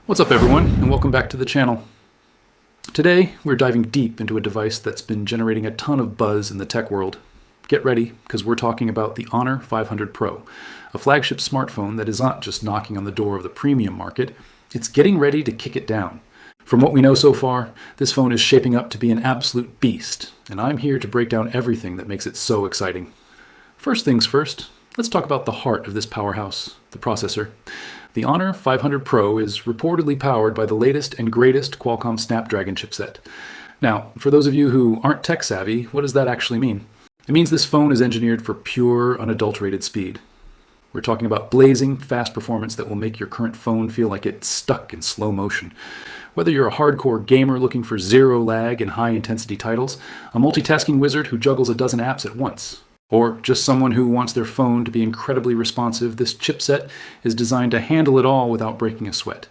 What's up everyone, and welcome back to the channel. Today, we're diving deep into a device that's been generating a ton of buzz in the tech world. Get ready, because we're talking about the Honor 500 Pro, a flagship smartphone that is not just knocking on the door of the premium market, it's getting ready to kick it down. From what we know so far, this phone is shaping up to be an absolute beast, and I'm here to break down everything that makes it so exciting. First things first, let's talk about the heart of this powerhouse, the processor. The Honor 500 Pro is reportedly powered by the latest and greatest Qualcomm Snapdragon chipset. Now, for those of you who aren't tech savvy, what does that actually mean? It means this phone is engineered for pure, unadulterated speed. We're talking about blazing, fast performance that will make your current phone feel like it's stuck in slow motion. Whether you're a hardcore gamer looking for zero lag and high-intensity titles, a multitasking wizard who juggles a dozen apps at once, or just someone who wants their phone to be incredibly responsive, this chipset is designed to handle it all without breaking a sweat.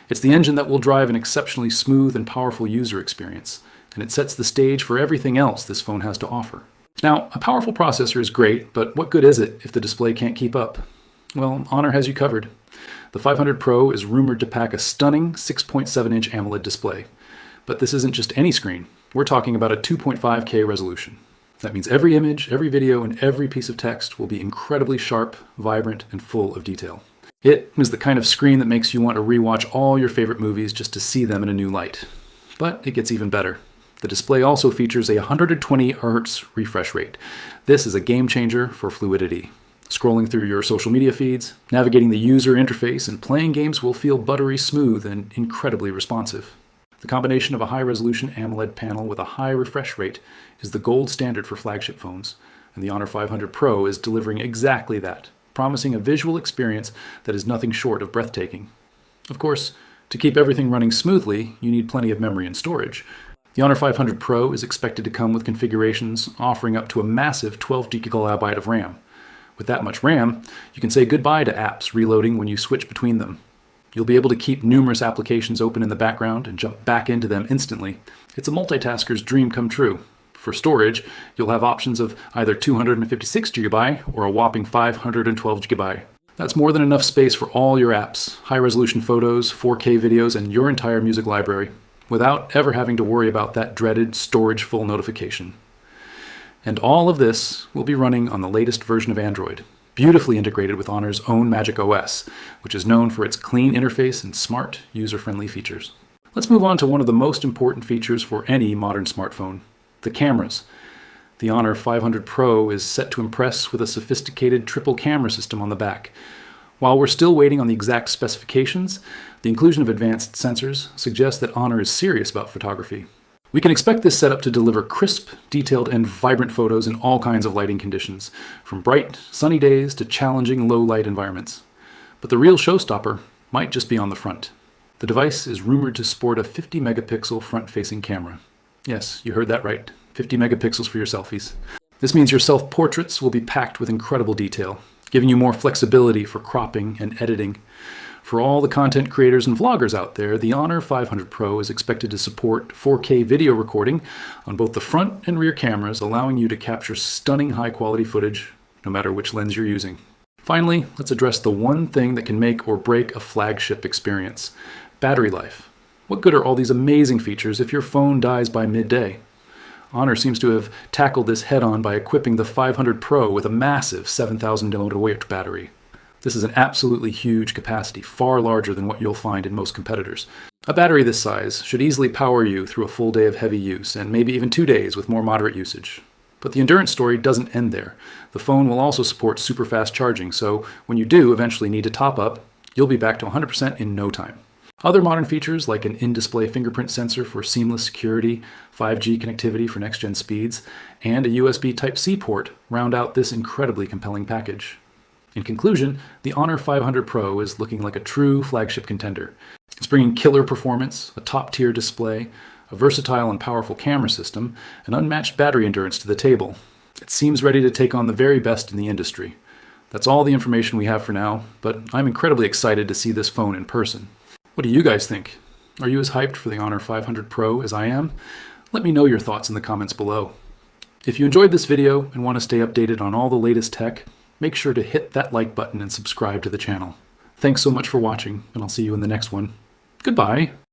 It's the engine that will drive an exceptionally smooth and powerful user experience, and it sets the stage for everything else this phone has to offer. Now, a powerful processor is great, but what good is it if the display can't keep up? Well, Honor has you covered. The 500 Pro is rumored to pack a stunning 6.7-inch AMOLED display. But this isn't just any screen. We're talking about a 2.5K resolution. That means every image, every video, and every piece of text will be incredibly sharp, vibrant, and full of detail. It is the kind of screen that makes you want to rewatch all your favorite movies just to see them in a new light. But it gets even better. The display also features a 120 Hz refresh rate. This is a game changer for fluidity. Scrolling through your social media feeds, navigating the user interface, and playing games will feel buttery smooth and incredibly responsive. The combination of a high-resolution AMOLED panel with a high refresh rate is the gold standard for flagship phones, and the Honor 500 Pro is delivering exactly that, promising a visual experience that is nothing short of breathtaking. Of course, to keep everything running smoothly, you need plenty of memory and storage. The Honor 500 Pro is expected to come with configurations offering up to a massive 12 GB of RAM. With that much RAM, you can say goodbye to apps reloading when you switch between them. You'll be able to keep numerous applications open in the background and jump back into them instantly. It's a multitasker's dream come true. For storage, you'll have options of either 256 GB or a whopping 512 GB. That's more than enough space for all your apps, high-resolution photos, 4K videos, and your entire music library, without ever having to worry about that dreaded storage full notification. And all of this will be running on the latest version of Android, beautifully integrated with Honor's own Magic OS, which is known for its clean interface and smart, user-friendly features. Let's move on to one of the most important features for any modern smartphone, the cameras. The Honor 500 Pro is set to impress with a sophisticated triple camera system on the back. While we're still waiting on the exact specifications, the inclusion of advanced sensors suggests that Honor is serious about photography. We can expect this setup to deliver crisp, detailed, and vibrant photos in all kinds of lighting conditions, from bright, sunny days to challenging low-light environments. But the real showstopper might just be on the front. The device is rumored to sport a 50-megapixel front-facing camera. Yes, you heard that right, 50 megapixels for your selfies. This means your self-portraits will be packed with incredible detail, giving you more flexibility for cropping and editing. For all the content creators and vloggers out there, the Honor 500 Pro is expected to support 4K video recording on both the front and rear cameras, allowing you to capture stunning high-quality footage, no matter which lens you're using. Finally, let's address the one thing that can make or break a flagship experience: battery life. What good are all these amazing features if your phone dies by midday? Honor seems to have tackled this head-on by equipping the 500 Pro with a massive 7,000 mAh battery. This is an absolutely huge capacity, far larger than what you'll find in most competitors. A battery this size should easily power you through a full day of heavy use, and maybe even 2 days with more moderate usage. But the endurance story doesn't end there. The phone will also support super fast charging, so when you do eventually need to top up, you'll be back to 100% in no time. Other modern features like an in-display fingerprint sensor for seamless security, 5G connectivity for next-gen speeds, and a USB Type-C port round out this incredibly compelling package. In conclusion, the Honor 500 Pro is looking like a true flagship contender. It's bringing killer performance, a top-tier display, a versatile and powerful camera system, and unmatched battery endurance to the table. It seems ready to take on the very best in the industry. That's all the information we have for now, but I'm incredibly excited to see this phone in person. What do you guys think? Are you as hyped for the Honor 500 Pro as I am? Let me know your thoughts in the comments below. If you enjoyed this video and want to stay updated on all the latest tech, make sure to hit that like button and subscribe to the channel. Thanks so much for watching, and I'll see you in the next one. Goodbye.